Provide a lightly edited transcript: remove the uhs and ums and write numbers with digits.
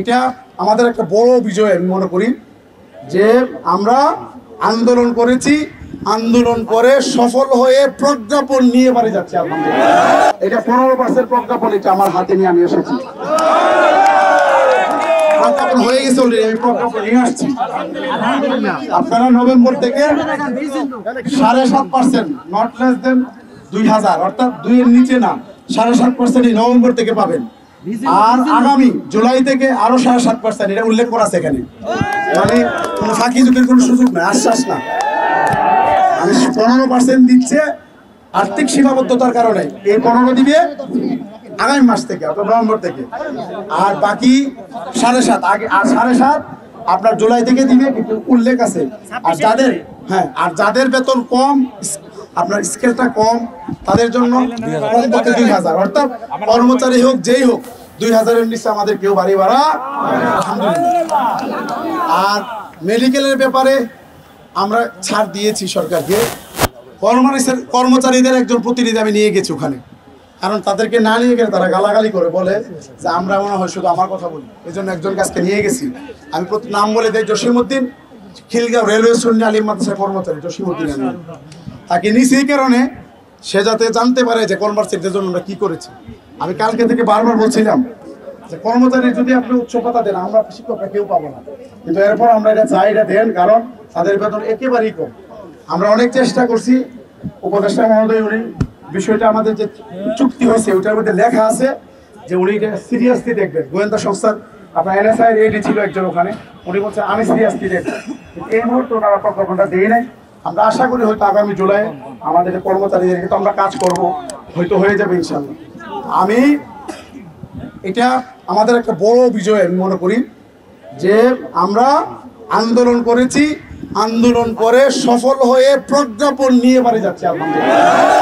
এটা আমাদের একটা বড় বিজয় আমি মনে করি যে আমরা আন্দোলন করেছি, আন্দোলন করে সফল হয়ে প্রজ্ঞাপন নিয়ে বাড়ি যাচ্ছি। আলহামদুলিল্লাহ, এটা 15% প্রজ্ঞাপন, এটা আমার হাতে নিয়ে আমি এসেছি। প্রজ্ঞাপন হয়ে গেছে অলরেডি, আমি প্রজ্ঞাপন নিয়ে আসছি। আপনারা নভেম্বর থেকে 7.5%, নট লেস দেন 2000, অর্থাৎ 2 এর নিচে না, 7.5% নভেম্বর থেকে পাবেন। আর আগামী জুলাই থেকে আরো 7.5%, এটা উল্লেখ করা আছে এখানে, মানে কোনো ফাঁকি ঝুঁকির কোনো সুযোগ নাই, আশ্বাস না। আমি 15% দিচ্ছে আর্থিক সীমাবদ্ধতার কারণে, এই 15 দিবে আগামী মাস থেকে অর্থাৎ নভেম্বর থেকে, আর বাকি 7.5 আগে, আর 7.5 আপনার জুলাই থেকে দিবে, কিন্তু উল্লেখ আছে। আর যাদের আর যাদের বেতন কম, আপনার স্কেলটা কম, তাদের জন্য কমপক্ষে 2000, অর্থাৎ কর্মচারী হোক যেই হোক 2000-এর নিচে আমাদের কেউ বাড়ি ভাড়া। আর মেডিকেলের ব্যাপারে আমরা ছাড় দিয়েছি সরকারকে। কর্মচারীদের একজন প্রতিনিধি আমি নিয়ে গেছি ওখানে, কারণ তাদেরকে না নিয়ে গেলে তারা গালাগালি করে, বলে যে আমরা মনে হয় শুধু আমার কথা বলি। এই জন্য একজন কাছকে নিয়ে গেছি, আমি নাম বলে দেয় জসিমউদ্দিন, খিলগাঁও রেলওয়ে সুন্নি আলিম মাদ্রাসার কর্মচারী জসিমউদ্দিন। তাকে নিয়েছি এই কারণে সে যাতে জানতে পারে যে কর্মচারীদের জন্য আমরা কি করেছি। আমি কালকে থেকে বারবার বলছিলাম যে কর্মচারী যদি আপনি উচ্চ ভাতা দেন, আমরা শিক্ষকরা কেউ পাবো না, কিন্তু এরপর আমরা এটা চাই, এটা দেন, কারণ তাদের বেতন একেবারেই কম। আমরা অনেক চেষ্টা করছি, উপদেষ্টা মহোদয় উনি বিষয়টা, আমাদের যে চুক্তি হয়েছে ওইটার মধ্যে লেখা আছে যে উনি এটা সিরিয়াসলি দেখবেন। গোয়েন্দা সংস্থার আপনার NSI এডি ছিল একজন ওখানে, উনি বলছেন আমি সিরিয়াসলি দেখবেন। এই মুহূর্তে ওনারা প্রজ্ঞাপনটা দেই নাই। আমরা আশা করি হয়তো আগামী জুলাই আমাদের কর্মচারীদেরকে তো আমরা কাজ করব, হয়তো হয়ে যাবে ইনশাল্লাহ। আমি এটা আমাদের একটা বড় বিজয় আমি মনে করি যে আমরা আন্দোলন করেছি, আন্দোলন করে সফল হয়ে প্রজ্ঞাপন নিয়ে বাড়ি যাচ্ছি। আলহামদুলিল্লাহ।